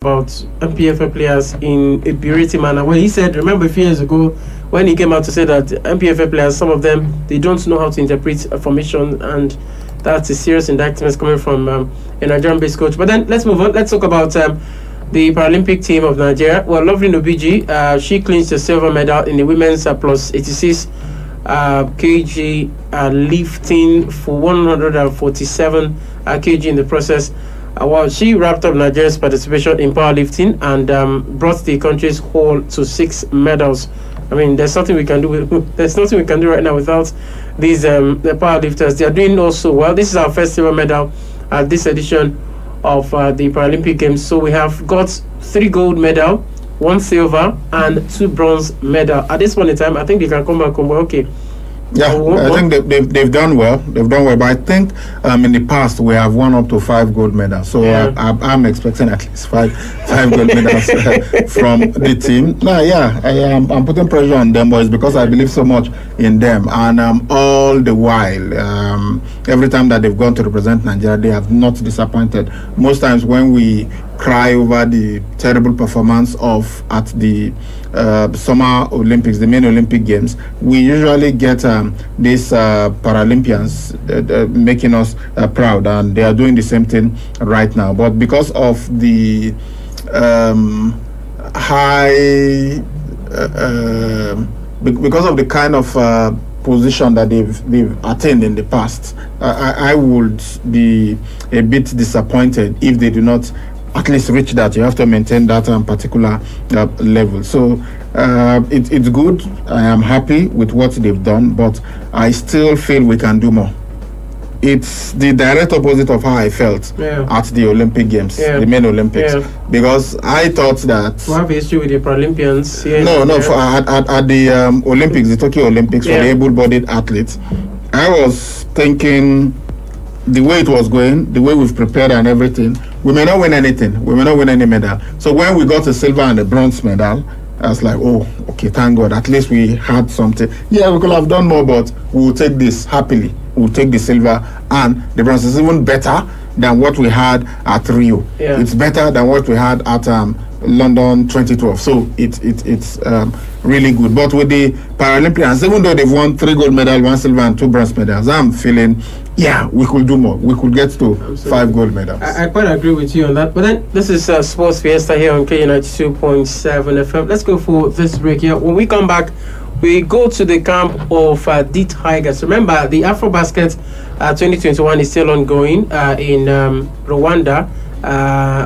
about MPFL players in a berating manner. Well, he said, remember a few years ago when he came out to say that MPFL players, some of them, they don't know how to interpret a formation, and that's a serious indictment coming from a Nigerian-based coach. But then let's move on. Let's talk about the Paralympic team of Nigeria. Well, Lovely Nobiji, she clinched the silver medal in the women's plus 86 kg lifting for 147 kg in the process. Well, she wrapped up Nigeria's participation in powerlifting and brought the country's haul to 6 medals. I mean, there's nothing we can do. There's nothing we can do right now without these the powerlifters. They are doing also well. This is our first silver medal at this edition of the Paralympic Games. So we have got 3 gold medal, 1 silver, and 2 bronze medal. At this point in time, I think they can come back home. Okay. Yeah, I think they've done well. They've done well, but I think in the past we have won up to 5 gold medals. So yeah. I'm expecting at least five gold medals from the team. No, yeah, I'm putting pressure on them, boys, because I believe so much in them. And all the while, every time that they've gone to represent Nigeria, they have not disappointed. Most times when we cry over the terrible performance at the Summer Olympics, the main Olympic Games, we usually get these Paralympians making us proud, and they are doing the same thing right now. But because of the because of the kind of position that they've attained in the past, I would be a bit disappointed if they do not at least reach that. You have to maintain that particular level. So it's good. I am happy with what they've done, but I still feel we can do more. It's the direct opposite of how I felt at the Olympic Games, the main Olympics, because I thought that we have history with the Paralympians. At the Olympics, the Tokyo Olympics, for the able-bodied athletes, I was thinking the way it was going, the way we've prepared and everything, we may not win anything. We may not win any medal. So when we got a silver and a bronze medal, I was like, oh, okay, thank God. At least we had something. Yeah, we could have done more, but we'll take this happily. We'll take the silver, and the bronze is even better than what we had at Rio. Yeah. It's better than what we had at London 2012. So it's really good. But with the Paralympians, even though they've won 3 gold medals, 1 silver, and 2 bronze medals, I'm feeling, we could do more. We could get to 5 gold medals. I quite agree with you on that. But then this is Sports Fiesta here on K92.7 FM. Let's go for this break here. When we come back, we go to the camp of the Tigers. Remember, the AfroBasket 2021 is still ongoing in Rwanda.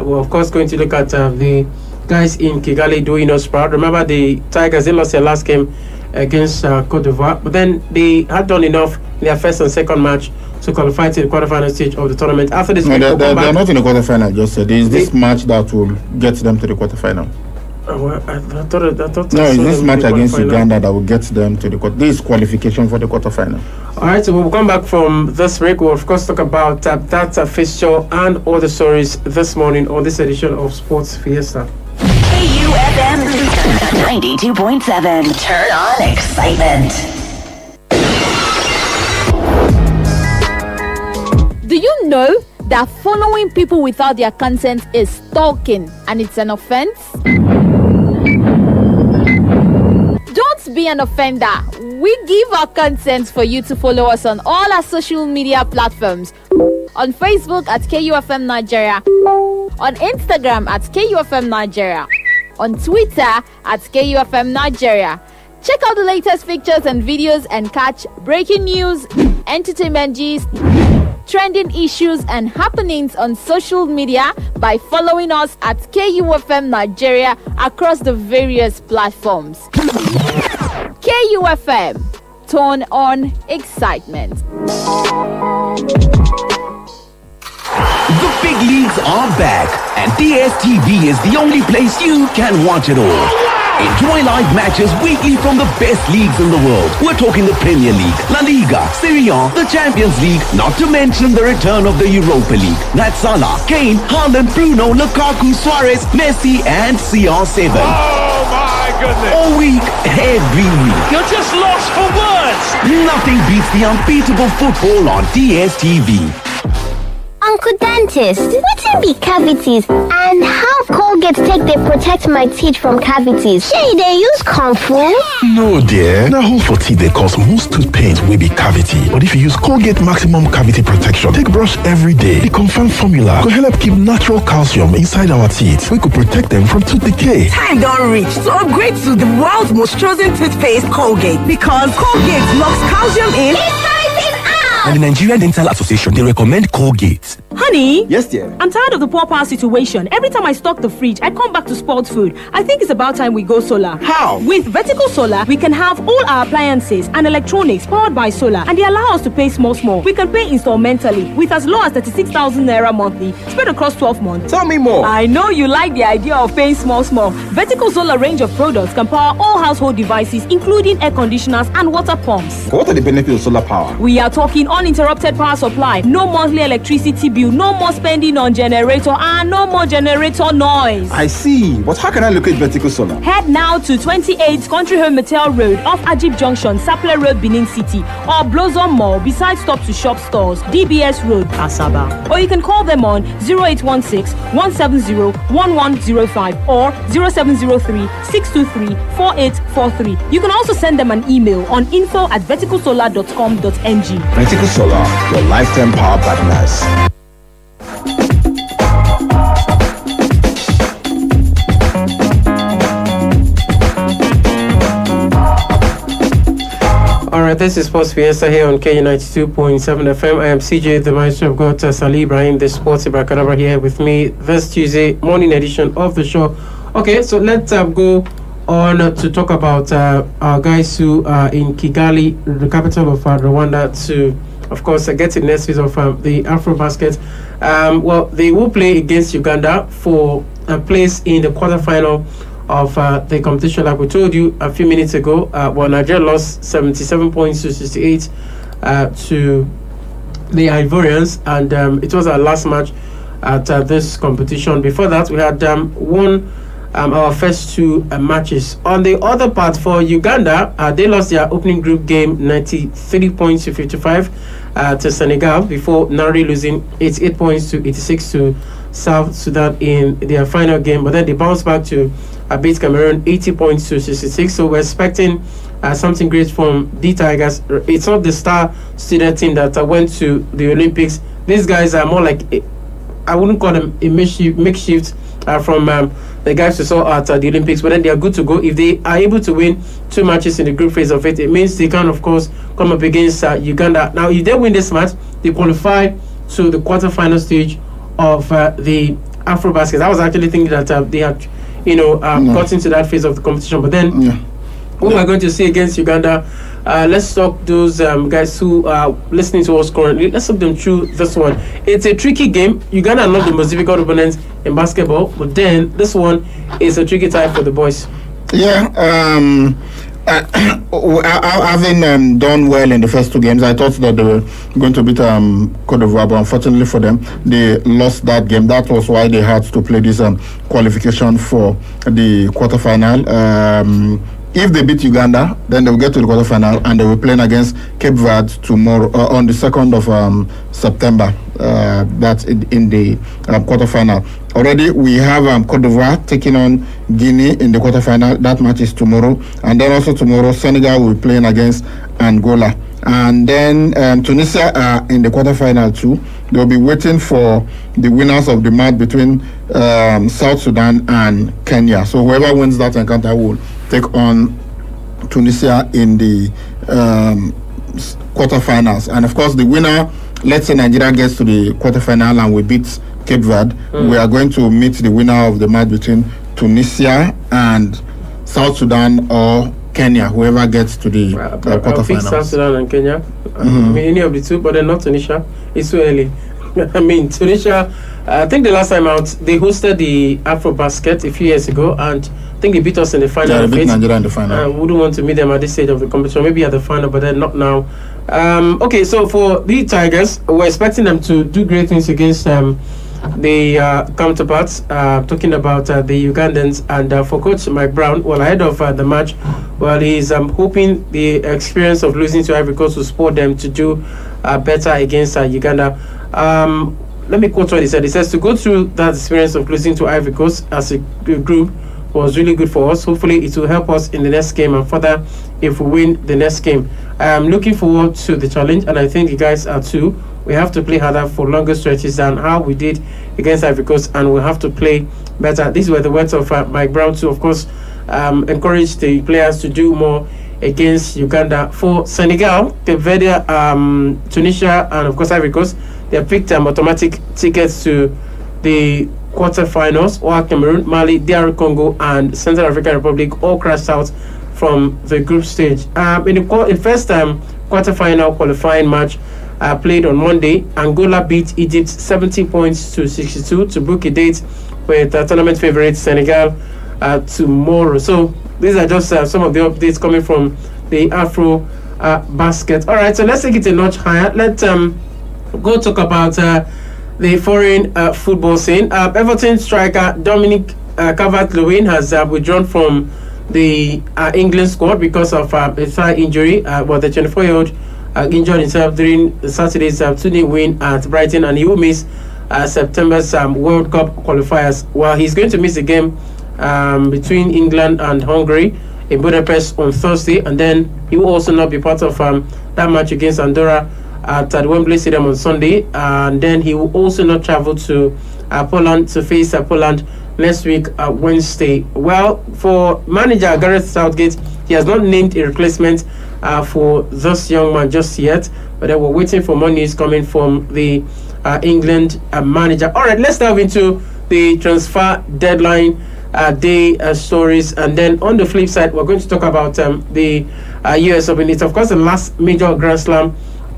We're of course going to look at the guys in Kigali doing us proud. Remember, the Tigers, they lost their last game against Cote d'Ivoire, but then they had done enough in their first and second match to qualify to the quarterfinal stage of the tournament. After this, they're not in the quarterfinal. Just said there's this match that will get them to the quarterfinal. I thought no, it's this match against Uganda that will get them to the this qualification for the quarterfinal. All right, so we'll come back from this break. We'll of course talk about that fixture and all the stories this morning on this edition of Sports Fiesta. KUFM 92.7. Turn on excitement. Do you know that following people without their consent is stalking and it's an offense? Don't be an offender. We give our consent for you to follow us on all our social media platforms. On Facebook at KUFM Nigeria, on Instagram at KUFM Nigeria, on Twitter at KUFM Nigeria. Check out the latest pictures and videos and catch breaking news, entertainment gist, trending issues and happenings on social media by following us at KUFM Nigeria across the various platforms. KUFM, turn on excitement. The big leagues are back, and DSTV is the only place you can watch it all. Enjoy live matches weekly from the best leagues in the world. We're talking the Premier League, La Liga, Serie A, the Champions League, not to mention the return of the Europa League. That's Salah, Kane, Haaland, Bruno, Lukaku, Suarez, Messi, and CR7. Oh my goodness! All week, every week. You're just lost for words! Nothing beats the unbeatable football on DSTV. Uncle Dentist, wetin be cavities and how Colgate take dey protect my teeth from cavities? Shey dey use comfort? No dear, na hole for teeth dey cause most tooth pain wey be cavity. But if you use Colgate Maximum Cavity Protection take brush every day, the confirmed formula go help keep natural calcium inside our teeth wey go protect them from tooth decay. Time don reach to upgrade to the world's most chosen toothpaste, Colgate, because Colgate locks calcium in. And the Nigerian Dental Association, they recommend Colgate. Honey? Yes, dear. I'm tired of the poor power situation. Every time I stock the fridge, I come back to spoiled food. I think it's about time we go solar. How? With Vertical Solar, we can have all our appliances and electronics powered by solar, and they allow us to pay small. We can pay installmentally with as low as 36,000 naira monthly, spread across 12 months. Tell me more. I know you like the idea of paying small. Vertical Solar range of products can power all household devices, including air conditioners and water pumps. What are the benefits of solar power? We are talking uninterrupted power supply, no monthly electricity bill, no more spending on generator, and no more generator noise. I see. But how can I locate Vertical Solar? Head now to 28 Country Home Metal Road off Ajib Junction, Sapele Road, Benin City, or Blossom Mall beside Stop to Shop stores, DBS Road, Asaba. Or you can call them on 0816 170 1105 or 0703 623 4843. You can also send them an email on info@verticalsolar.com.ng. Vertical Solar, your lifetime power partners. Alright, this is Sports Fiesta here on K92.7 FM. I am CJ, the Maestro. I've got Salih Ibrahim, the Sports Ibrahim here with me this Tuesday morning edition of the show. Okay, so let's go on to talk about our guys who are in Kigali, the capital of Rwanda, to, of course, get in next phase of the AfroBasket. Well, they will play against Uganda for a place in the quarterfinal of the competition. Like we told you a few minutes ago, well, Nigeria lost 77 points to 68 to the Ivorians, and it was our last match at this competition. Before that, we had won our first two matches. On the other part, for Uganda, they lost their opening group game 93 points to 55 to Senegal, before narrowly losing 88 points to 86 to South Sudan in their final game. But then they bounced back to beat Cameroon 80 points to 66. So we're expecting something great from the Tigers. It's not the star student team that went to the Olympics. These guys are more like, I wouldn't call them a makeshift from the guys we saw at the Olympics, but then they are good to go. If they are able to win two matches in the group phase of it, it means they can, of course, come up against Uganda. Now, if they win this match, they qualify to the quarterfinal stage of the AfroBasket. I was actually thinking that they had, got into that phase of the competition, but then what we're going to see against Uganda, let's talk those guys who are listening to us currently. Let's talk them through this one. It's a tricky game. Uganda are not the most difficult opponents in basketball, but then this one is a tricky tie for the boys. Yeah, having done well in the first two games, I thought that they were going to beat Cote d'Ivoire, but unfortunately for them, they lost that game. That was why they had to play this qualification for the quarterfinal. If they beat Uganda, then they will get to the quarterfinal, and they will play against Cape Verde tomorrow on the 2nd of September. That's in the quarterfinal. Already we have Cote d'Ivoire taking on Guinea in the quarterfinal. That match is tomorrow, and then also tomorrow Senegal will be playing against Angola, and then Tunisia are in the quarterfinal too. They will be waiting for the winners of the match between South Sudan and Kenya. So whoever wins that encounter will take on Tunisia in the quarterfinals. And of course, the winner, let's say Nigeria gets to the quarterfinal and we beat Cape Verde, we are going to meet the winner of the match between Tunisia and South Sudan or Kenya, whoever gets to the quarterfinals. South Sudan and Kenya. I mean, any of the two, but then not Tunisia. It's too early. I mean, Tunisia, I think the last time out, they hosted the AfroBasket a few years ago, and I think they beat us in the final. Yeah, they beat Nigeria in the final. Wouldn't want to meet them at this stage of the competition, maybe at the final, but then not now. Okay, so for the Tigers, we're expecting them to do great things against the counterparts, talking about the Ugandans, and for Coach Mike Brown, well, ahead of the match, well, he's hoping the experience of losing to Ivory Coast will support them to do better against Uganda. let me quote what he said. He says, to go through that experience of losing to Ivory Coast as a group was really good for us. Hopefully it will help us in the next game and further if we win the next game. I am looking forward to the challenge, and I think the guys are too. We have to play harder for longer stretches than how we did against Ivory Coast, and we have to play better. These were the words of Mike Brown to, of course, encourage the players to do more against Uganda. For Senegal, Cape Verde, Tunisia, and of course Ivory Coast, they have picked automatic tickets to the quarterfinals, while Cameroon, Mali, DR Congo, and Central African Republic all crashed out from the group stage. In the first quarterfinal qualifying match played on Monday, Angola beat Egypt 70 points to 62 to book a date with tournament favourite Senegal tomorrow. So these are just some of the updates coming from the Afro basket. All right, so let's take it a notch higher. Let's go talk about the foreign football scene. Everton striker Dominic Calvert-Lewin has withdrawn from the England squad because of a thigh injury. Well, the 24-year-old injured himself during Saturday's 2-0 win at Brighton, and he will miss September's World Cup qualifiers. Well, he's going to miss the game between England and Hungary in Budapest on Thursday, and then he will also not be part of that match against Andorra at Wembley Stadium on Sunday, and then he will also not travel to Poland to face Poland next week Wednesday. Well, for manager Gareth Southgate, he has not named a replacement for this young man just yet, but they were waiting for more news coming from the England manager. All right, let's dive into the transfer deadline day stories, and then on the flip side, we're going to talk about the US Open. It's of course the last major Grand Slam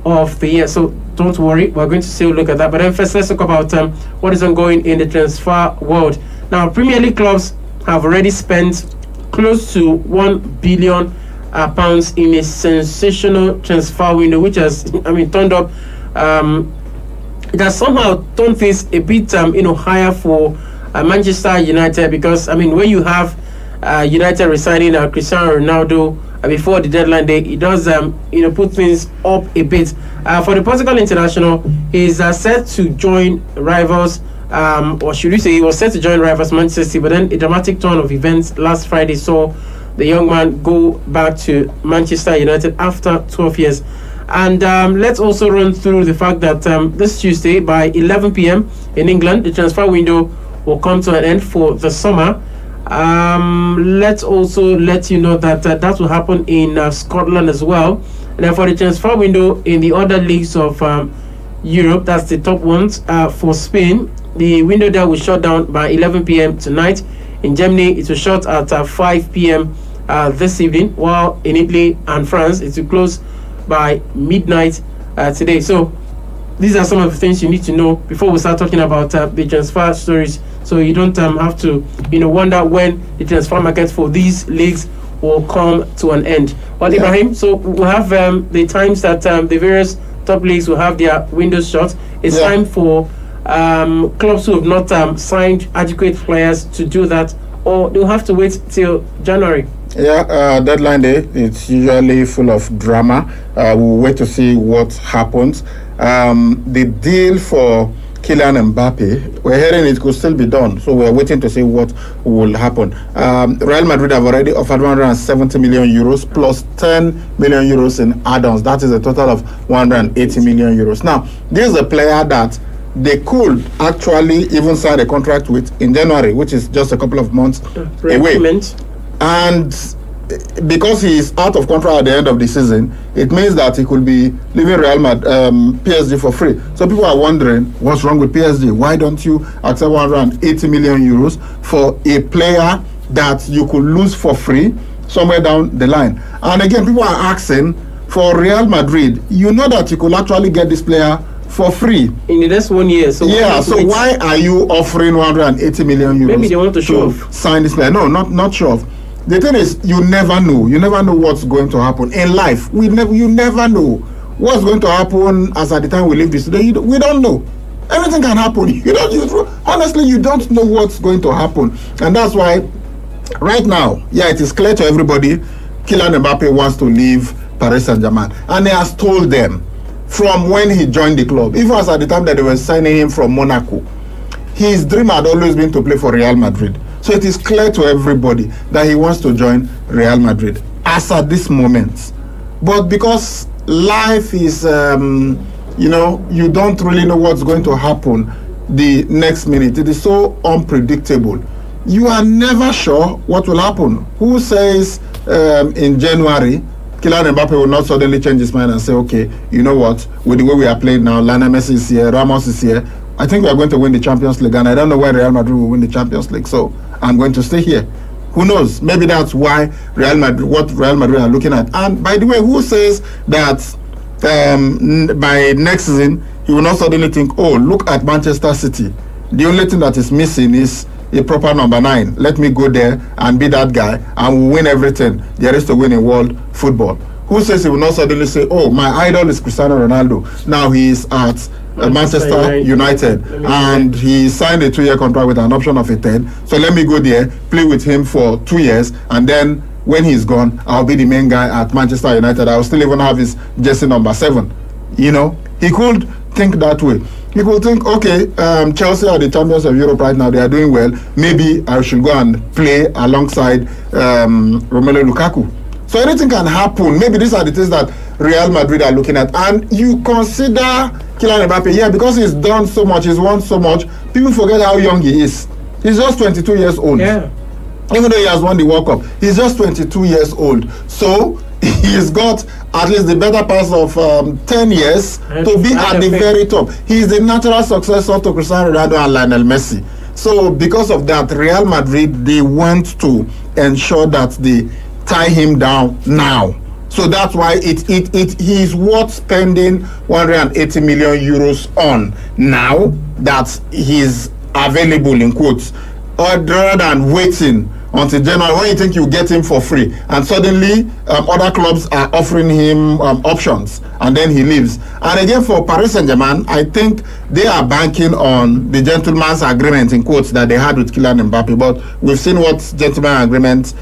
of the year, so don't worry, we're going to still look at that. But then first, let's talk about what is ongoing in the transfer world. Now, Premier League clubs have already spent close to £1 billion in a sensational transfer window, which has, turned up. It has somehow turned things a bit, higher for Manchester United, because when you have United resigning Cristiano Ronaldo before the deadline day, it does put things up a bit. For the Portugal international, he's set to join rivals, or should we say he was set to join rivals Manchester City, but then a dramatic turn of events last Friday saw the young man go back to Manchester United after 12 years. And let's also run through the fact that this Tuesday by 11 p.m. in England, the transfer window will come to an end for the summer. Let's also let you know that that will happen in Scotland as well. And then for the transfer window in the other leagues of Europe, that's the top ones. For Spain, the window there will shut down by 11 p.m. tonight. In Germany, it will shut at 5 p.m. This evening, while in Italy and France, it will close by midnight today. So these are some of the things you need to know before we start talking about the transfer stories, so you don't have to wonder when the transfer market for these leagues will come to an end. Well, yeah. Ibrahim, so we'll have the times that the various top leagues will have their windows shut. It's time for clubs who have not signed adequate players to do that, or they'll have to wait till January. Yeah, deadline day, it's usually full of drama. We'll wait to see what happens. The deal for Kylian Mbappe, we're hearing it could still be done, so we're waiting to see what will happen. Real Madrid have already offered 170 million euros plus 10 million euros in add-ons. That is a total of 180 million euros. Now, this is a player that they could actually even sign a contract with in January, which is just a couple of months away. And because he is out of contract at the end of the season, it means that he could be leaving Real Madrid, PSG for free. So people are wondering, what's wrong with PSG? Why don't you accept 180 million euros for a player that you could lose for free somewhere down the line? And again, people are asking, for Real Madrid, you know that you could actually get this player for free in the next 1 year. So yeah, so why are you offering 180 million euros? Maybe they want to show off. Sign this player. No, not show off. The thing is, you never know. You never know what's going to happen in life. You never know what's going to happen as at the time we leave this today. We don't know. Anything can happen. Honestly, you don't know what's going to happen, and that's why right now, it is clear to everybody, Kylian Mbappe wants to leave Paris Saint-Germain, and he has told them from when he joined the club. Even as at the time that they were signing him from Monaco, his dream had always been to play for Real Madrid. So it is clear to everybody that he wants to join Real Madrid as at this moment. But because life is, you know, you don't really know what's going to happen the next minute. It is so unpredictable. You are never sure what will happen. Who says in January, Kylian Mbappe will not suddenly change his mind and say, okay, you know what, with the way we are playing now, Lionel Messi is here, Ramos is here, I think we are going to win the Champions League, and I don't know why Real Madrid will win the Champions League, so I'm going to stay here. Who knows? Maybe that's why Real Madrid are looking at. And by the way, who says that by next season he will not suddenly think, oh, look at Manchester City. The only thing that is missing is a proper number 9. Let me go there and be that guy and we'll win everything there is to win in world football. Who says he will not suddenly say, oh, my idol is Cristiano Ronaldo. Now he is at Manchester United and he signed a 2-year contract with an option of a 10. So let me go there, play with him for 2 years, and then when he's gone, I'll be the main guy at Manchester United. I'll still even have his jersey number 7. You know, he could think that way. He could think, okay, Chelsea are the champions of Europe right now. They are doing well. Maybe I should go and play alongside Romelu Lukaku. So anything can happen. Maybe these are the things that Real Madrid are looking at. And you consider Kylian Mbappe, yeah, because he's done so much, he's won so much, people forget how young he is. He's just 22 years old. Yeah. Even though he has won the World Cup, he's just 22 years old. So he's got at least the better part of 10 years to be at the very top. He's the natural successor to Cristiano Ronaldo and Lionel Messi. So because of that, Real Madrid, they want to ensure that they tie him down now. So that's why he's worth spending 180 million euros on now that he's available in quotes, or rather than waiting until January when you think you get him for free and suddenly other clubs are offering him options and then he leaves. And again, for Paris Saint-Germain, I think they are banking on the gentleman's agreement in quotes that they had with Kylian Mbappe, but we've seen what gentleman's agreement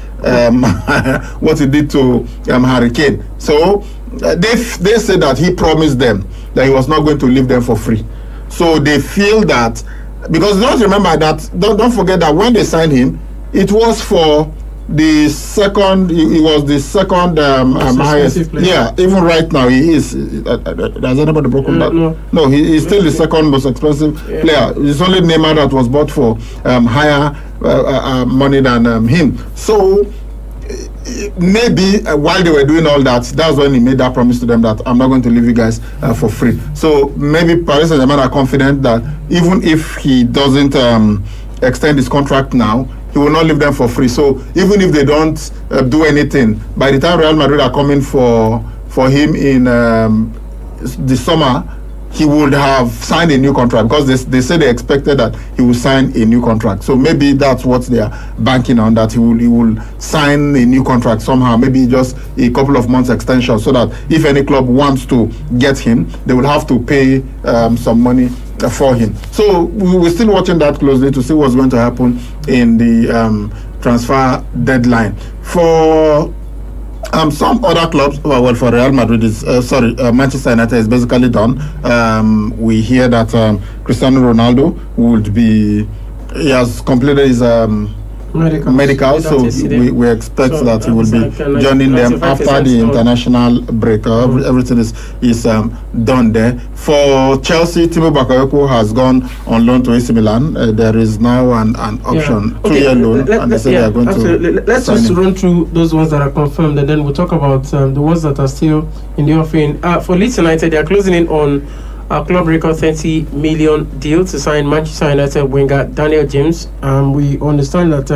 what it did to Harry Kane. So they said that he promised them that he was not going to leave them for free. So they feel that, because don't remember that, don't forget that when they signed him, it was for the second, he was the second highest. Yeah, even right now he is. Has anybody broken that? No, he is still the second most expensive player. It's only Neymar that was bought for higher money than him. So maybe while they were doing all that, that's when he made that promise to them that I'm not going to leave you guys for free. So maybe Paris Saint-Germain are confident that even if he doesn't extend his contract now, he will not leave them for free. So even if they don't do anything, by the time Real Madrid are coming for him in the summer, he would have signed a new contract, because they said they expected that he will sign a new contract. So maybe that's what they are banking on, that he will sign a new contract somehow, maybe just a couple of months extension, so that if any club wants to get him, they will have to pay some money for him. So we're still watching that closely to see what's going to happen in the transfer deadline. For some other clubs, well, for Real Madrid is Manchester United is basically done. We hear that Cristiano Ronaldo would be, he has completed his medical, so we expect that he will be joining them after the international break. Everything is done there. For Chelsea, Timo Bakayoko has gone on loan to AC Milan. There is now an option, 2-year loan, and they say they are going to. Let's just run through those ones that are confirmed, and then we'll talk about the ones that are still in the offing. For Leeds United, they are closing in on a club record 30 million deal to sign Manchester United winger Daniel James. We understand that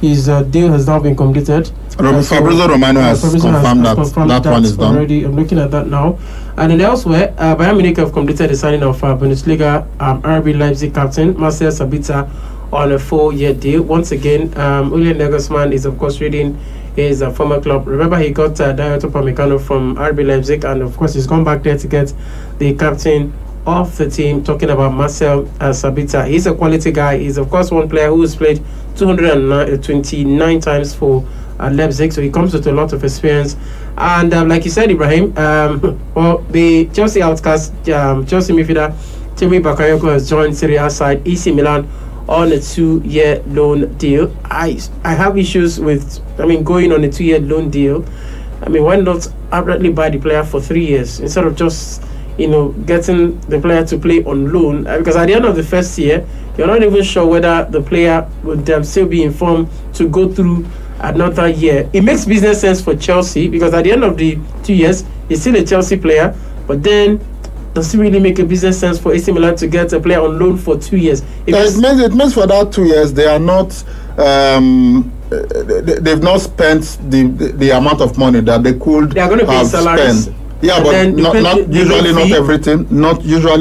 his deal has now been completed. Fabrizio Romano has confirmed that one is done. Already. I'm looking at that now. And then elsewhere, Bayern Munich have completed the signing of Bundesliga RB Leipzig captain Marcel Sabitzer on a 4-year deal. Once again, Julian Nagelsmann is of course reading his former club. Remember, he got Dayot Upamecano from RB Leipzig, and of course he's gone back there to get the captain of the team. Talking about Marcel Sabitzer, he's a quality guy. He's of course one player who has played 229 times for at Leipzig, so he comes with a lot of experience. And like you said, Ibrahim, well, the Chelsea outcast, Chelsea midfielder Timi Bakayoko has joined Serie A side AC Milan on a 2-year loan deal. I have issues with, going on a 2-year loan deal. Why not outrightly buy the player for 3 years instead of just, getting the player to play on loan? Because at the end of the first year, you're not even sure whether the player would still be informed to go through another year. It makes business sense for Chelsea because at the end of the 2 years, he's still a Chelsea player, but then does it really make a business sense for AC Milan to get a player on loan for 2 years? It means for that 2 years they are not they've not spent the amount of money that they could they are going to pay salaries. Spent. Yeah, but not usually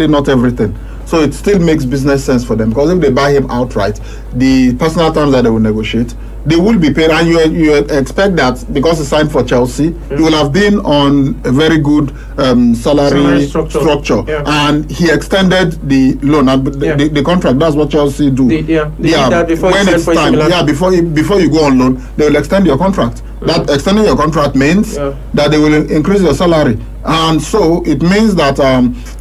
not everything. So it still makes business sense for them because if they buy him outright, the personal terms that they will negotiate, they will be paid, and you expect that because he signed for Chelsea, he will have been on a very good salary structure. Yeah. And he extended the loan, the contract. That's what Chelsea do. They did that before when it's time. Before you go on loan, they will extend your contract. That extending your contract means that they will increase your salary. And so it means that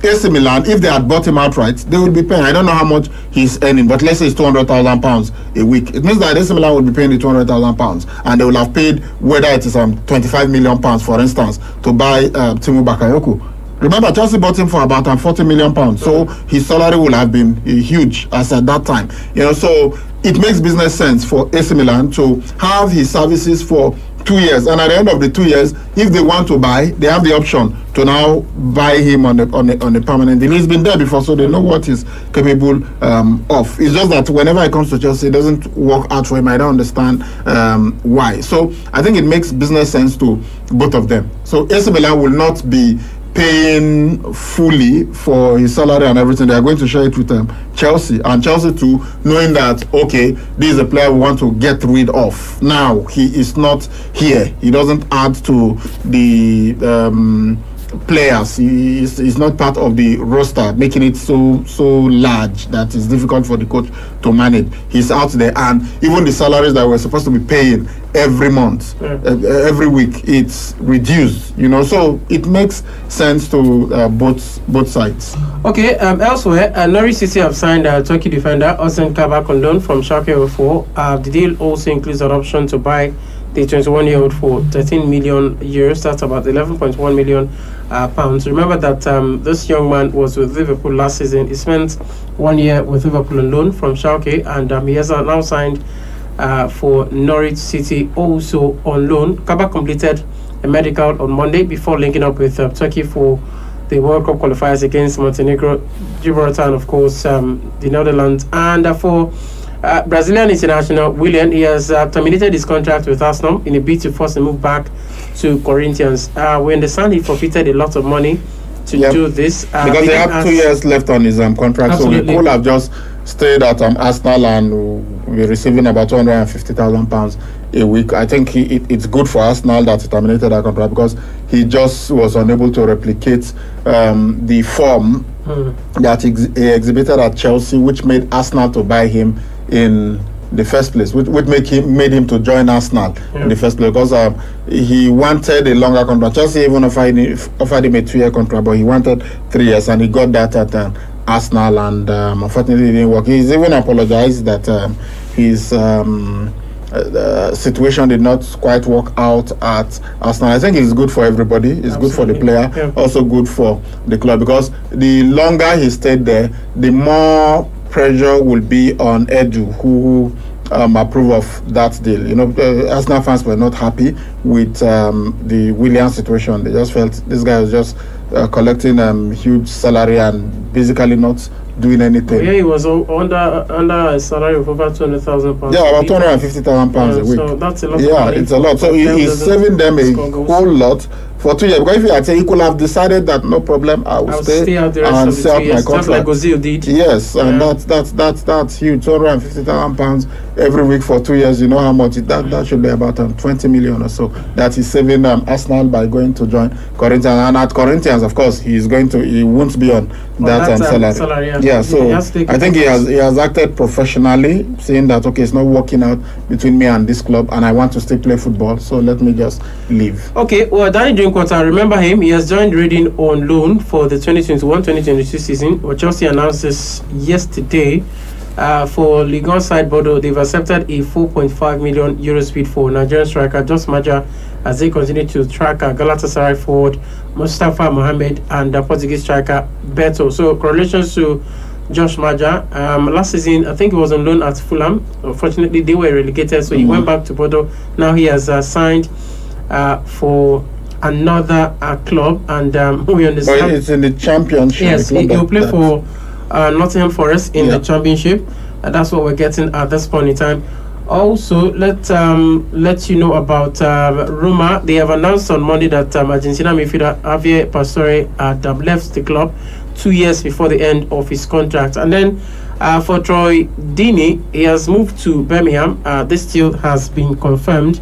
AC Milan, if they had bought him outright, they would be paying. I don't know how much he's earning, but let's say it's £200,000 a week. It means that AC Milan would be paying the £200,000, and they will have paid whether it is £25 million, for instance, to buy Timo Bakayoko. Remember, Chelsea bought him for about £40 million, so his salary will have been huge as at that time. So it makes business sense for AC Milan to have his services for 2 years, and at the end of the 2 years, if they want to buy, they have the option to now buy him on a permanent deal. He's been there before, so they know what he's capable of. It's just that whenever it comes to Chelsea, it doesn't work out for him. I don't understand why. So I think it makes business sense to both of them. So AC Milan will not be paying fully for his salary and everything. They are going to share it with Chelsea, and Chelsea too, knowing that okay, this is a player we want to get rid of. Now he is not here. He doesn't add to the players. He's not part of the roster, making it so large that it's difficult for the coach to manage. He's out there, and even the salaries that we're supposed to be paying every month, every week, it's reduced. So it makes sense to both sides. Okay. Elsewhere, Norwich City have signed Turkey defender Ozan Kabak on loan from Schalke 04. The deal also includes an option to buy the 21-year-old for 13 million euros. That's about 11.1 million pounds. Remember that this young man was with Liverpool last season. He spent 1 year with Liverpool on loan from Schalke, and he has now signed for Norwich City also on loan. Kabak completed a medical on Monday before linking up with Turkey for the World Cup qualifiers against Montenegro, Gibraltar, and of course the Netherlands. And for Brazilian international Willian, he has terminated his contract with Arsenal in a bid to force a move back to Corinthians. We understand he forfeited a lot of money to do this because they have 2 years left on his contract. Absolutely. So he could have just stayed at Arsenal and will be receiving about £250,000 a week. I think it's good for Arsenal that he terminated that contract because he just was unable to replicate the form that he exhibited at Chelsea, which made Arsenal to buy him in the first place, which made him to join Arsenal in the first place, because he wanted a longer contract. Chelsea even offered him a 2-year contract, but he wanted 3 years, and he got that at Arsenal, and unfortunately it didn't work. He's even apologized that his situation did not quite work out at Arsenal. I think it's good for everybody. It's good for the player, also good for the club, because the longer he stayed there, the more pressure will be on Edu, who approve of that deal. Arsenal fans were not happy with the Williams situation. They just felt this guy was just collecting huge salary and basically not doing anything. He was under a salary of over £200,000. Yeah, about £250,000 a week. So that's a lot. Yeah, it's a lot. So he's saving them a whole lot for 2 years. Because if you had said he could have decided that no problem, I will stay out the rest and of the sell 2 my years, just like contract. Ozil did. Yes, and that's huge. £250,000 every week for 2 years. You know how much that should be about 20 million or so. That is saving Arsenal by going to join Corinthians. And at Corinthians, of course, he won't be on that salary. Yeah, so I think he has acted professionally, saying that okay, it's not working out between me and this club, and I want to still play football. So let me just leave. Okay, well, Danny Drinkwater, remember him? He has joined Reading on loan for the 2021-2022 season. Well, Chelsea announced this yesterday. For Ligue 1 side Bordeaux, they've accepted a 4.5 million euros bid for Nigerian striker Jos Maja as they continue to track Galatasaray forward Mustafa Mohamed and Portuguese striker Beto. So, congratulations to Josh Maja. Last season, I think he was on loan at Fulham. Unfortunately, they were relegated, so he went back to Bordeaux. Now he has signed for another club, and we understand. But it's in the Championship. Yes, he will play for Nottingham Forest in the Championship. That's what we're getting at this point in time. Also, let you know about Roma. They have announced on Monday that Argentina midfielder Javier Pastore had left the club 2 years before the end of his contract. And then for Troy Deeney, he has moved to Birmingham. This deal has been confirmed.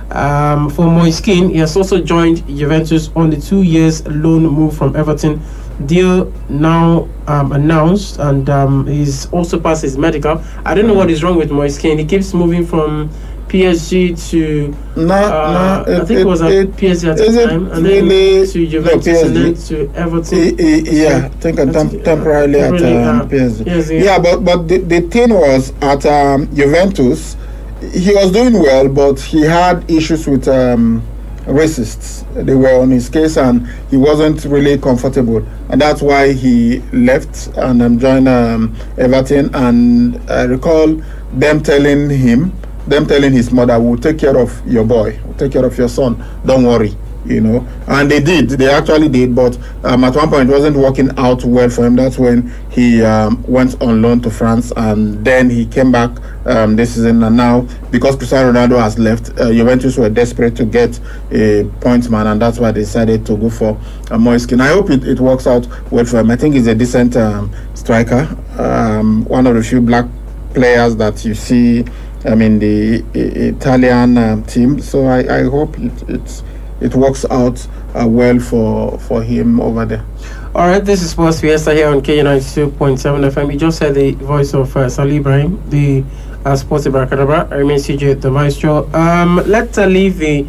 For Moise Kean, he has also joined Juventus on the 2 years loan move from Everton. Deal now announced, and he's also passed his medical. I don't know what is wrong with Moise Kean. He keeps moving from PSG to I think it was at PSG at the time, and then to Juventus, and then to Everton. I think temporarily at PSG. Yeah, but the thing was at Juventus, he was doing well, but he had issues with racists. They were on his case, and he wasn't really comfortable, and that's why he left and joined Everton. And I recall them telling his mother, "We'll take care of your boy, we'll take care of your son, don't worry." And they actually did, but at one point it wasn't working out well for him. That's when he went on loan to France, and then he came back this season. And now, because Cristiano Ronaldo has left, Juventus were desperate to get a point man, and that's why they decided to go for Moise Kean. I hope it works out well for him. I think he's a decent striker, one of the few black players that you see the Italian team. So I hope it works out well for him over there. All right, this is Sports Fiesta here on K92.7 FM. You just heard the voice of Salih Ibrahim, the Sports Ibrahim. I remain CJ the Maestro. Let's leave the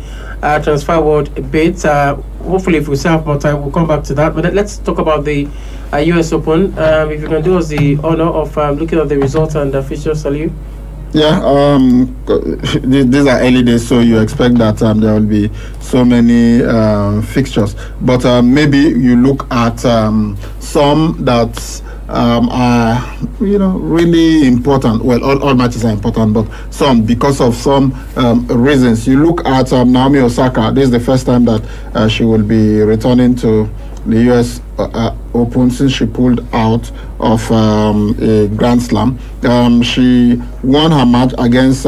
transfer world a bit. Hopefully, if we still have more time, we'll come back to that. But let's talk about the US Open. If you can do us the honor of looking at the results and the fixtures, Salih. Yeah, these are early days, so you expect that there will be so many fixtures. But maybe you look at some that are really important. Well, all matches are important, but some because of some reasons. You look at Naomi Osaka. This is the first time that she will be returning to the US Open since she pulled out of a Grand Slam. She won her match against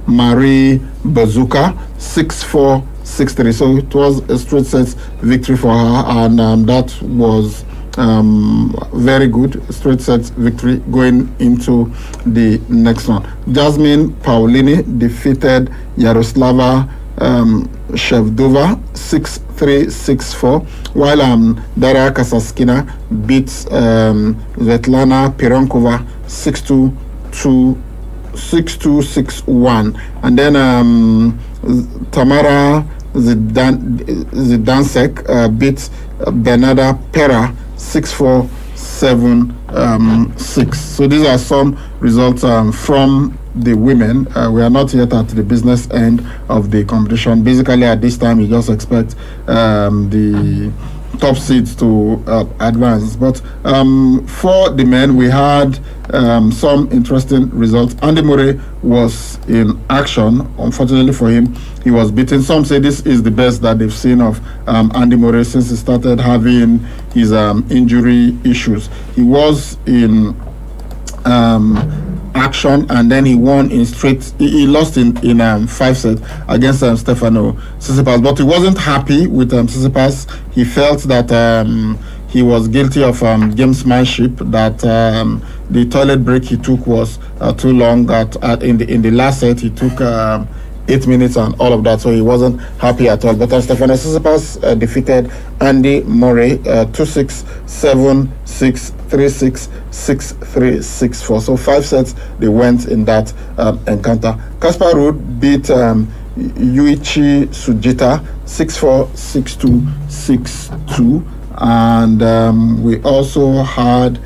Marie Bazooka 6-4, 6-3. So it was a straight set victory for her, and that was very good straight set victory going into the next one. Jasmine Paolini defeated Yaroslava Shevdova 6-3, 6-4, while Daria Kasatkina beat Svetlana Pironkova 6-2, 6-2, 6-1, and then Tamara Zidansek beat Bernarda Pera 6-4, 7-6. So these are some results from the women. We are not yet at the business end of the competition. Basically, at this time, you just expect the top seeds to advance. But for the men, we had some interesting results. Andy Murray was in action. Unfortunately for him, he was beaten. Some say this is the best that they've seen of Andy Murray since he started having his injury issues. He was in action, and then he won in straight. He lost in 5 sets against Stefano Tsitsipas, but he wasn't happy with Tsitsipas. He felt that he was guilty of gamesmanship, that the toilet break he took was too long. In the last set, he took 8 minutes and all of that, so he wasn't happy at all. But Stefano Tsitsipas defeated Andy Murray 2-6, 7-6, 3-6, 6-3, 6-4. So 5 sets they went in that encounter. Casper Ruud beat Yuichi Sujita 6-4, 6-2, 6-2. And we also had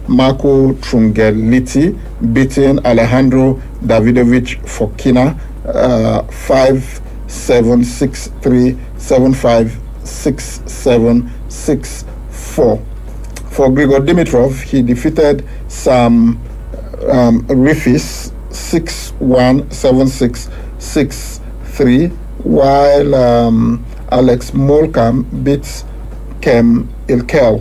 Marco Trungeliti beating Alejandro Davidovich Fokina 5-7, 6-3, 7-5, 6-7, 6-4. For Grigor Dimitrov, he defeated Sam Rifis 6-1, 7-6, 6-3, while Alex Molkam beats Kem Ilkel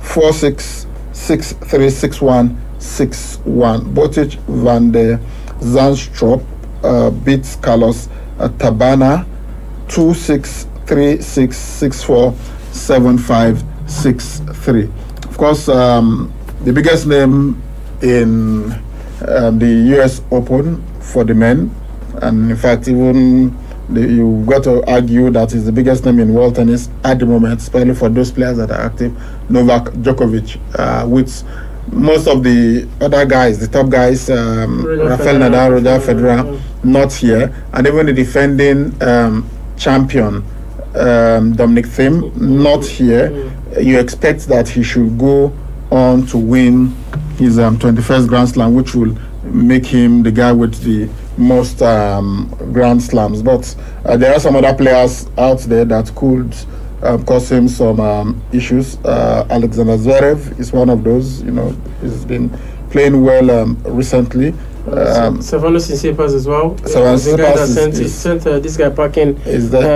4-6, 6-3, 6-1, 6-1. Botic van der Zandstrop beats Carlos Tabana 2-6, 3-6, 6-4, 7-5, 6-3. Of course, the biggest name in the US Open for the men, and in fact, even you've got to argue that is the biggest name in world tennis at the moment, especially for those players that are active, Novak Djokovic, with most of the other guys, the top guys, Rafael Nadal, Roger Federer, not here, and even the defending champion, Dominic Thiem, not here. You expect that he should go on to win his 21st Grand Slam, which will make him the guy with the most Grand Slams. But there are some other players out there that could cause him some issues. Alexander Zverev is one of those. You know, he's been playing well recently. Stefanos Tsitsipas as well. The guy that sent this guy packing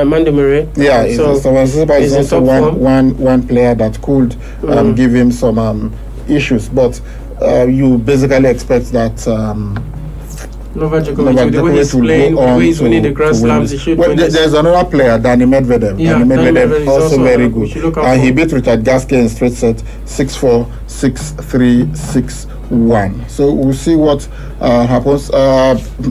Mandy Murray. Yeah, so Tsitsipas is also one player that could give him some issues. But you basically expect that Novak Djokovic, the way he's playing, the way he's winning the Grand Slams, he should win. There's another player, Dani Medvedev. Yeah, Dani Medvedev also very good. And he beat Richard Gasquet in straight set 6-4, 6-3, 6-1. So we'll see what happens.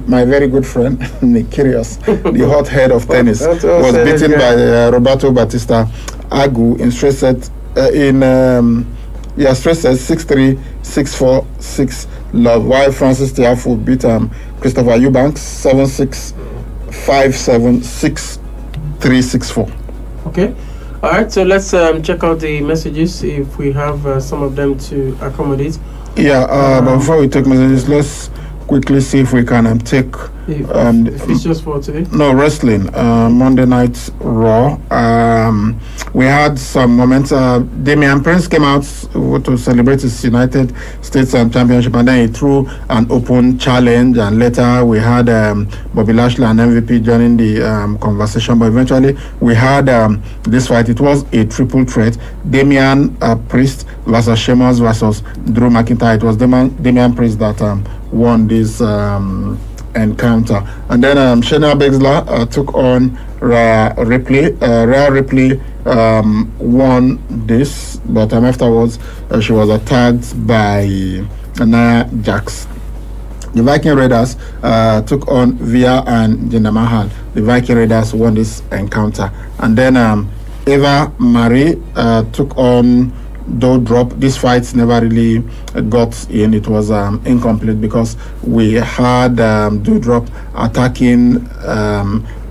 My very good friend, Nick Kyrgios, the hot head of tennis, was beaten by Roberto Bautista Agut in straight set straight set 6-3, 6-4, 6-love. While Francis Tiafoe beat Christopher Eubanks 7-6, 5-7, 6-3, 6-4. Okay. All right. So let's check out the messages if we have some of them to accommodate. Yeah. But before we take messages, let's quickly see if we can take the features for today. No, wrestling. Monday Night Raw. We had some moments. Damian Prince came out to celebrate his United States Championship, and then he threw an open challenge. And later we had Bobby Lashley and MVP joining the conversation. But eventually we had this fight. It was a triple threat: Damian Priest versus Sheamus versus Drew McIntyre. It was Damian Priest that won this encounter, and then Shayna Baszler took on Rhea Ripley. Rhea Ripley won this, but afterwards she was attacked by Nia Jax. The Viking Raiders took on Via and Jinder Mahal. The Viking Raiders won this encounter, and then Eva Marie took on Doudrop. This fight never really got in. It was incomplete because we had Doudrop attacking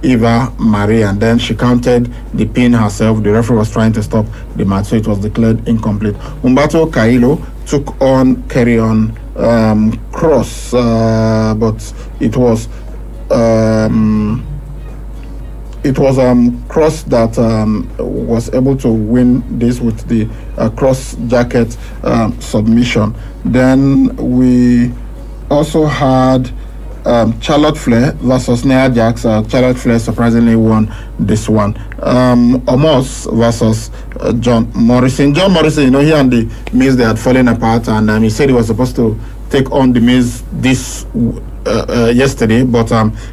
Eva Marie, and then she counted the pin herself. The referee was trying to stop the match, so it was declared incomplete. Humberto Carrillo took on Karrion Kross, but it was Kross that was able to win this with the cross jacket submission. Then we also had Charlotte Flair versus Nia Jax. Charlotte Flair surprisingly won this one. Omos versus John Morrison. John Morrison, he and the Miz, they had fallen apart, and he said he was supposed to take on The Miz this yesterday, but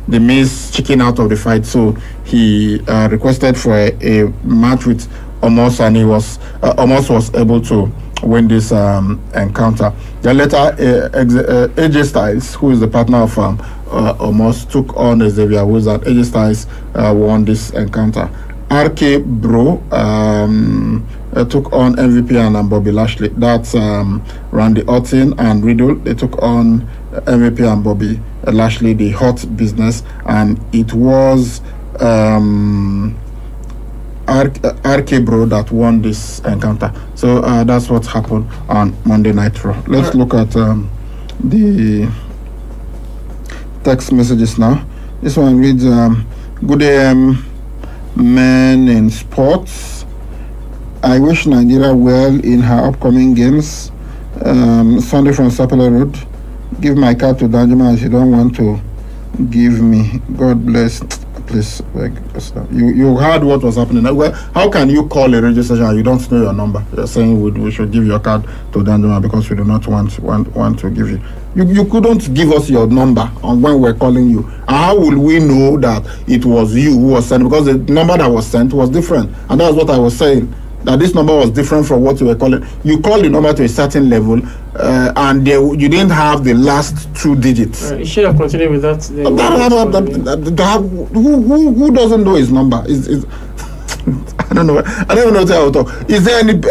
The Miz chickened out of the fight, so he requested for a match with Omos, and he was Omos was able to win this encounter. Then later, AJ Styles, who is the partner of Omos, took on Xavier Woods, and AJ Styles won this encounter. RK Bro took on MVP and Bobby Lashley. That's Randy Orton and Riddle. They took on MVP and Bobby Lashley, the Hot Business, and it was RK Bro that won this encounter. So that's what happened on Monday Night Raw. Let's look at the text messages now. This one reads, good day, men in sports. I wish Nigeria well in her upcoming games. Sunday from Sapele Road. Give my card to Danjuma as you don't want to give me. God bless. Please, you heard what was happening. Well, how can you call a radio station and you don't know your number? You're saying we should give your card to Danjuma because we do not want to give you. You couldn't give us your number on when we're calling you. How will we know that it was you who was sent? Because the number that was sent was different, and that's what I was saying. That this number was different from what you were calling. You called the number to a certain level, and you didn't have the last 2 digits. You should have continued with that. Who doesn't know his number? I don't know. I don't even know how to talk. Is there any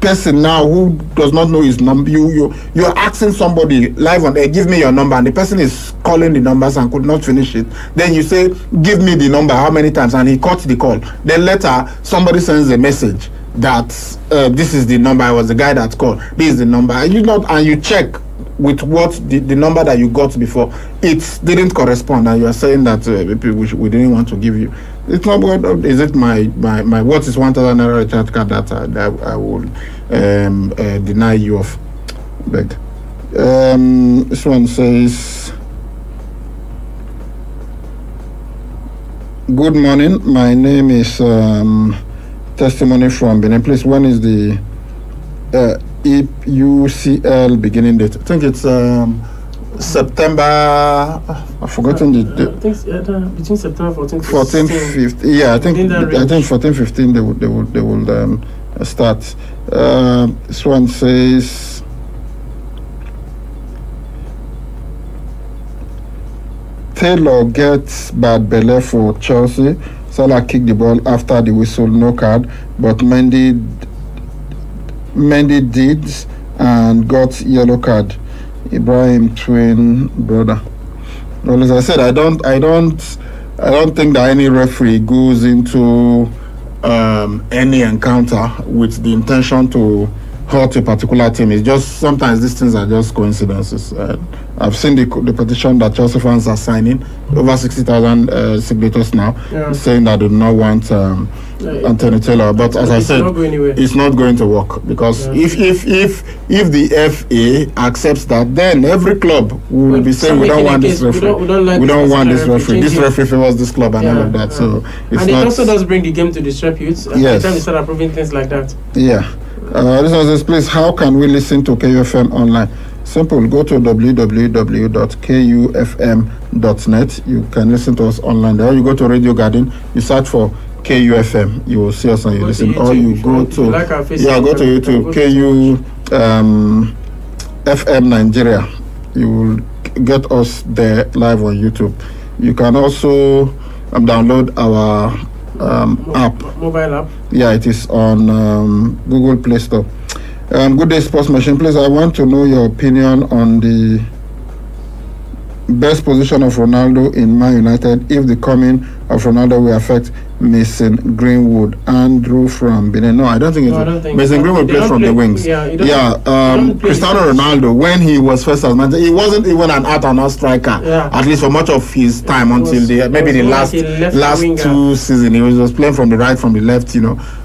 person now who does not know his number? You're asking somebody live on air, give me your number, and the person is calling the numbers and could not finish it. Then you say, give me the number, how many times, and he cut the call. Then later somebody sends a message that this is the number, I was the guy that called, this is the number, and you check with what the number that you got before, it didn't correspond, and you are saying that we didn't want to give you. It's not what is it my what is 1,000 naira recharge card that I will deny you of. Beg. This one says, good morning, my name is Testimony from Benin. Please, when is the UCL beginning date? I think it's September. I've forgotten the date. I think between September 14th, 14th, 15th. Yeah, I think 14, 15 they will start. This one says, Taylor gets bad belly for Chelsea. Salah kicked the ball after the whistle, no card, but Mendy did and got yellow card. Ibrahim twin brother. Well, as I said, I don't think that any referee goes into any encounter with the intention to hurt a particular team. It's just sometimes these things are just coincidences. I've seen the petition that Chelsea fans are signing, over 60,000 signatures now, saying that they do not want Anthony Taylor. But as I said, it's not going to work, because if the FA accepts that, then every club will be saying we don't want this referee. We don't want this referee. This referee favors this club and all of that. So it's and it also does bring the game to disrepute. Yes. Every time you start approving things like that. Yeah. This one says, please, how can we listen to KUFM online? Simple, go to www.kufm.net. You can listen to us online there. You go to Radio Garden, you search for KUFM, you will see us and you listen. Or you go to go to YouTube, KU FM Nigeria. You will get us there live on YouTube. You can also download our mobile app. Yeah, it is on Google Play Store. Good day, Sports Machine. Please, I want to know your opinion on the best position of Ronaldo in Man United, if the coming of Ronaldo will affect Mason Greenwood. Andrew from Benin. No, I don't think Mason Greenwood plays from the wings. Cristiano Ronaldo, when he was first as manager, he wasn't even an out-and-out striker. At least for much of his time, until the last 2 seasons, he was playing from the right, from the left,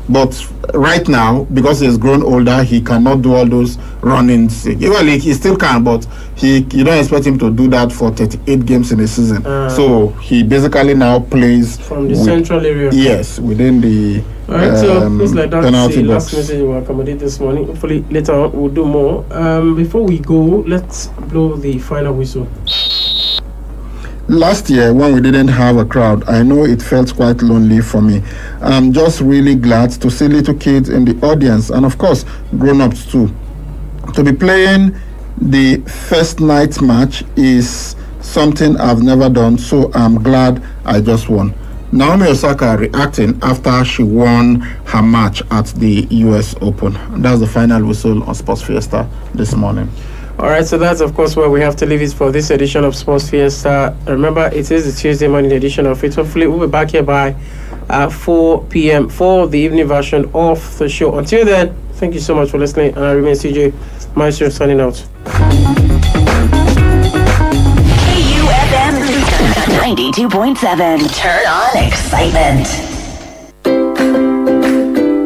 But right now, because he's grown older, he cannot do all those run-ins. Well, he still can, but you don't expect him to do that for 38 games in a season. So he basically now plays plays from the central area. Yes, within the all right, so please let that penalty the last box. message we'll accommodate this morning. Hopefully later on we'll do more. Before we go, let's blow the final whistle. Last year, when we didn't have a crowd, I know it felt quite lonely for me. I'm just really glad to see little kids in the audience, and of course, grown-ups too. To be playing the first night match is something I've never done, so I'm glad I just won. Naomi Osaka reacting after she won her match at the US Open. That's the final whistle on Sports Fiesta this morning. All right, so that's of course where we have to leave it for this edition of Sports Fiesta. Remember, it is the Tuesday morning edition of it. Hopefully, we'll be back here by 4 p.m. for the evening version of the show. Until then, thank you so much for listening, and I remain CJ Maestro signing out. KUFM 92.7. Turn on excitement.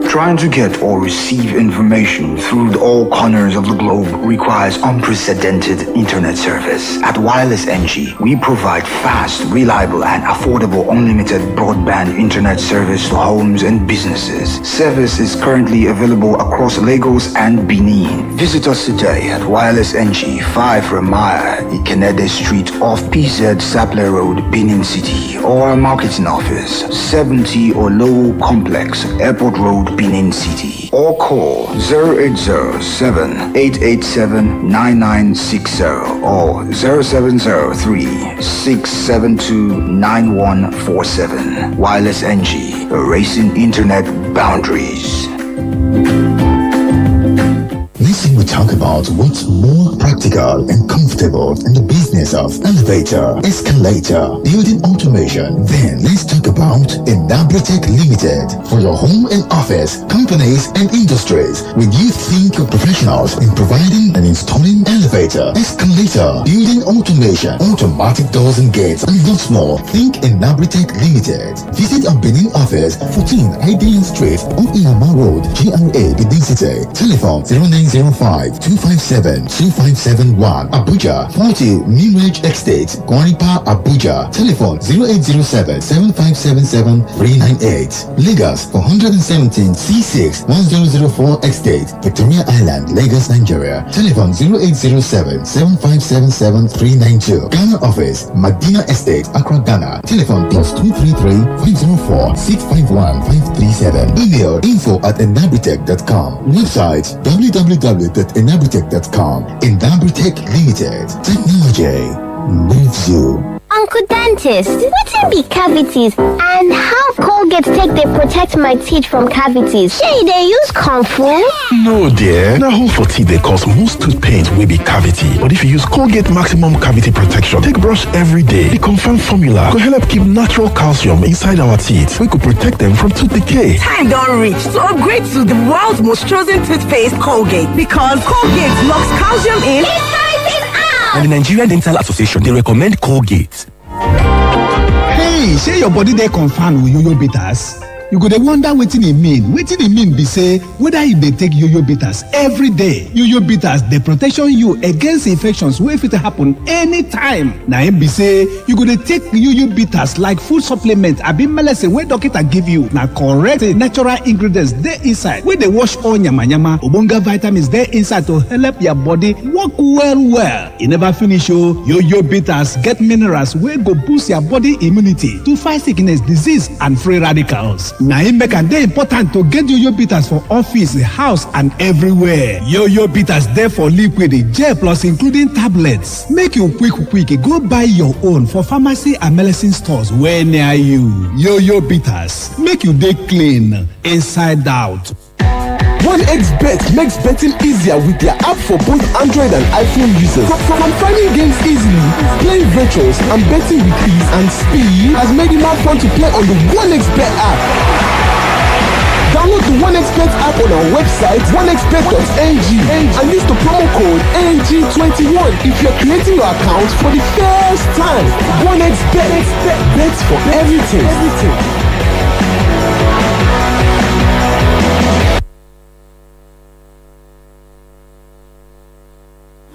Trying to get or receive information through all corners of the globe requires unprecedented internet service. At Wireless NG, we provide fast, reliable, and affordable unlimited broadband internet service to homes and businesses. Service is currently available across Lagos and Benin. Visit us today at Wireless NG, 5 Ramaya, Ikenede Street off PZ Sapler Road, Benin City, or our marketing office, 70 Olowo Complex, Airport Road, Benin City, or call 0807-887-9960 or 0703-672-9147. Wireless NG, erasing internet boundaries. Listen, we talk about what's more practical and comfortable in the business of elevator, escalator, building automation. Then let's talk about Enabritech Limited. For your home and office, companies and industries, when you think of professionals in providing and installing elevator, escalator, building automation, automatic doors and gates, and lots more, think Enabritech Limited. Visit our Benin office, 14 IDN Street, Opiama Road, GRA, Benin City. Telephone 0905-257-2571. Abuja, 40 Mirage Estate, Guanipa, Abuja. Telephone 0807-7577-398. Lagos, 417 C6 1004 Estate, Victoria Island, Lagos, Nigeria. Telephone 0807-7577-392. Ghana office, Medina Estate, Accra, Ghana. Telephone +233-504-651-537. Email info@enabritech.com. Website www.enabritech.com. Enabritech Limited. Technology moves you. Uncle Dentist, wetin be cavities and how Colgate take dey protect my teeth from cavities? Shey dey use comfort? No dear, na hole for teeth dey cause most tooth pain wey be cavity. But if you use Colgate Maximum Cavity Protection take brush every day, the confirmed formula go help keep natural calcium inside our teeth wey go protect them from tooth decay. Time don reach to upgrade to the world's most chosen toothpaste, Colgate, because Colgate locks calcium in. And the Nigerian Dental Association, they recommend Colgate. Hey, say your body dey confirmed with yo-yo bitters. You go dey wonder wetin e mean. Wetin e mean be say whether you dey take yo-yo bitters every day. Yo-yo bitters dey protection you against infections wey fit happen anytime. Na im be say you go dey take yo-yo bitters like food supplement abi medicine wey doctor give you. Na correct natural ingredients dey inside wey dey wash all yamayama. Ogbonge vitamins dey inside to help your body work well. E never finish o. Yo-yo bitters get minerals wey go boost your body immunity to fight sickness, disease and free radicals. Na im make am dey important to get yo-yo bitters for office, house and everywhere. Yo-yo bitters dey for liquid, gel plus including tablets. Make you quick go buy your own for pharmacy and medicine stores wey near you. Yo-yo bitters, make you dey clean inside out. 1xBet makes betting easier with their app for both Android and iPhone users. From finding games easily, playing virtuals, and betting with ease and speed has made it more fun to play on the 1xBet app. Download the 1xBet app on our website, 1xBet.ng, and use the promo code NG21 if you're creating your account for the first time. 1xBet, bets for everything.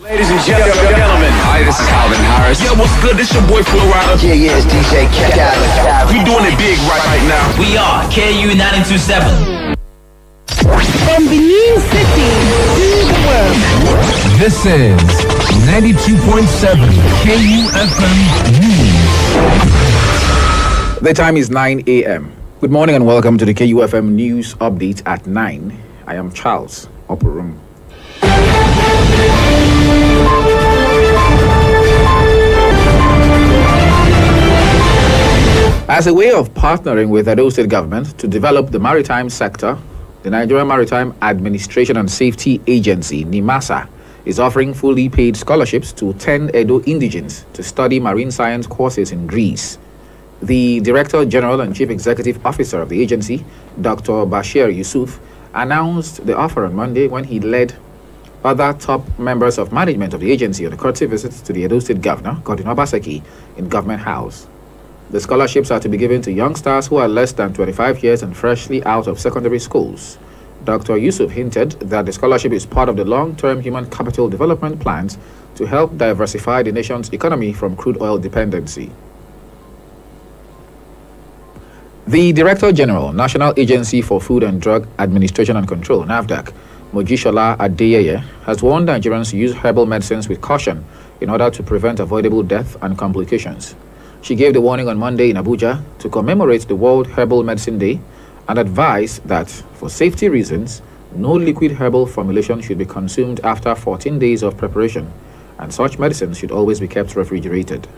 Ladies and gentlemen, hi, this is Calvin Harris. Yo, what's good? This your boy Flo Rida. Yeah, it's DJ Khaled. We doing it big right now. We are KU 927. From Benin City to the world. This is 92.7 KUFM News. The time is 9 a.m. Good morning and welcome to the KUFM News Update at 9. I am Charles Oporum. As a way of partnering with Edo State government to develop the maritime sector, the Nigerian Maritime Administration and Safety Agency, NIMASA, is offering fully paid scholarships to 10 Edo indigenes to study marine science courses in Greece. The Director General and Chief Executive Officer of the agency, Dr. Bashir Yusuf, announced the offer on Monday when he led other top members of management of the agency on a courtesy visit to the Edo State Governor, Godwin Obaseki, in Government House. The scholarships are to be given to youngsters who are less than 25 years and freshly out of secondary schools. Dr. Yusuf hinted that the scholarship is part of the long-term human capital development plans to help diversify the nation's economy from crude oil dependency. The Director General, National Agency for Food and Drug Administration and Control, NAFDAC, Mojishola Adeyeye, has warned Nigerians to use herbal medicines with caution in order to prevent avoidable death and complications. She gave the warning on Monday in Abuja to commemorate the World Herbal Medicine Day and advised that, for safety reasons, no liquid herbal formulation should be consumed after 14 days of preparation, and such medicines should always be kept refrigerated.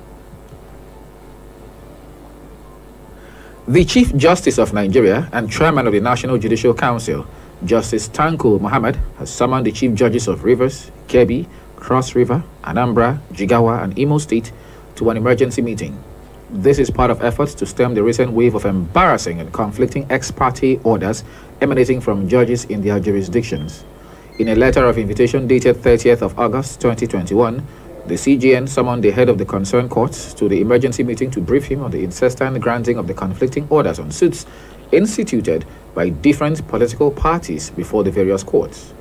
The Chief Justice of Nigeria and Chairman of the National Judicial Council, Justice Tanko Mohammed, has summoned the Chief Judges of Rivers, Kebbi, Cross River, Anambra, Jigawa, and Imo State to an emergency meeting. This is part of efforts to stem the recent wave of embarrassing and conflicting ex parte orders emanating from judges in their jurisdictions. In a letter of invitation dated 30th of August 2021, the CJN summoned the head of the concerned courts to the emergency meeting to brief him on the incessant granting of the conflicting orders on suits instituted by different political parties before the various courts.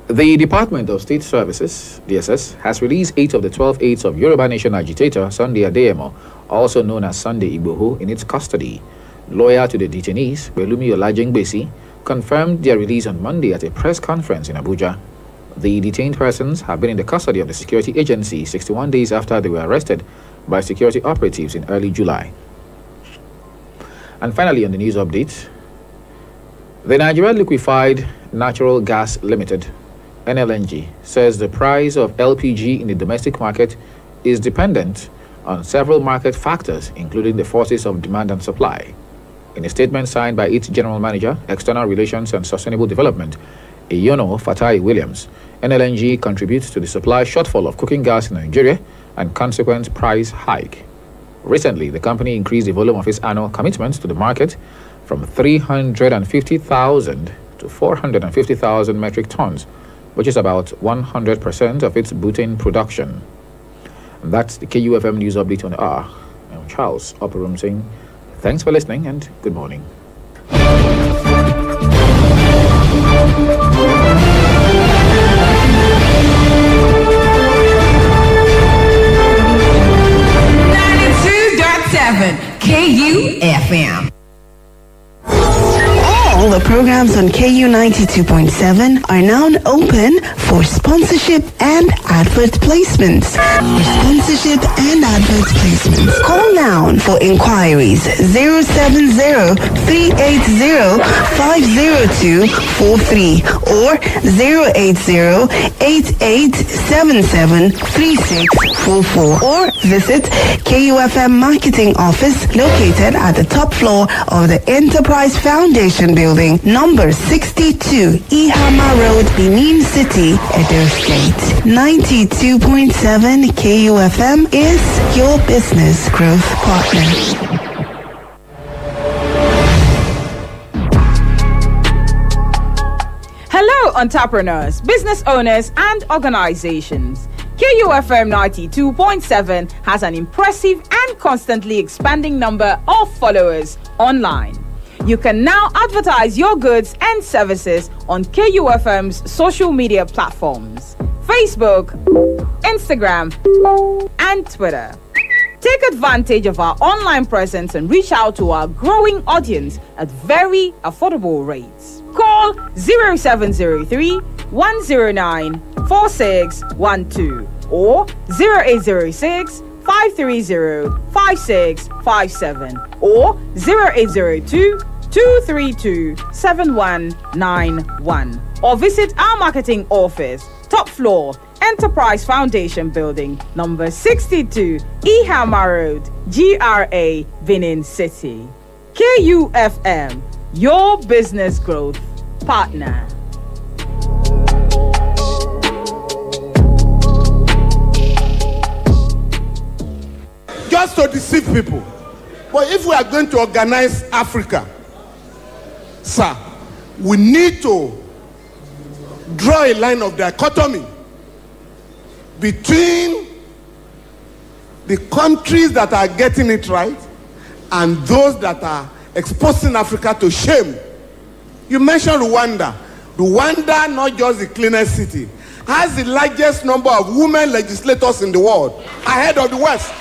The Department of State Services, DSS, has released 8 of the 12 aides of Yoruba Nation agitator Sunday Adeyemo, also known as Sunday Igboho, in its custody. Lawyer to the detainees, Belumi Olajengbesi, confirmed their release on Monday at a press conference in Abuja. The detained persons have been in the custody of the security agency 61 days after they were arrested by security operatives in early July. And finally, on the news update, the Nigeria Liquefied Natural Gas Limited, NLNG, says the price of LPG in the domestic market is dependent on several market factors, including the forces of demand and supply. In a statement signed by its General Manager, External Relations and Sustainable Development, Iyono Fatai Williams, NLNG contributes to the supply shortfall of cooking gas in Nigeria and consequent price hike. Recently, the company increased the volume of its annual commitments to the market from 350,000 to 450,000 metric tons, which is about 100% of its butane production. And that's the KUFM News Update on the hour. I'm Charles Oporum saying thanks for listening and good morning. KUFM. All the programs on KU 92.7 are now open for sponsorship and advert placements. For sponsorship and advert placements, call now for inquiries 070-380-50243 or 080-8877-3644 or visit KUFM Marketing Office located at the top floor of the Enterprise Foundation Building, number 62, Ihama Road, Benin City, Edo State. 92.7 KUFM is your business growth partner. Hello, entrepreneurs, business owners, and organizations. KUFM 92.7 has an impressive and constantly expanding number of followers online. You can now advertise your goods and services on KUFM's social media platforms, Facebook, Instagram, and Twitter. Take advantage of our online presence and reach out to our growing audience at very affordable rates. Call 0703 109 4612 or 0806 530 5657 or 0802 232 7191 or visit our marketing office, top floor, Enterprise Foundation Building, number 62, Ihama Road, GRA, Benin City. KUFM, your business growth partner. Just to deceive people. But if we are going to organize Africa, sir, we need to draw a line of dichotomy between the countries that are getting it right and those that are exposing Africa to shame. You mentioned Rwanda. Rwanda, not just the cleanest city, has the largest number of women legislators in the world, ahead of the West.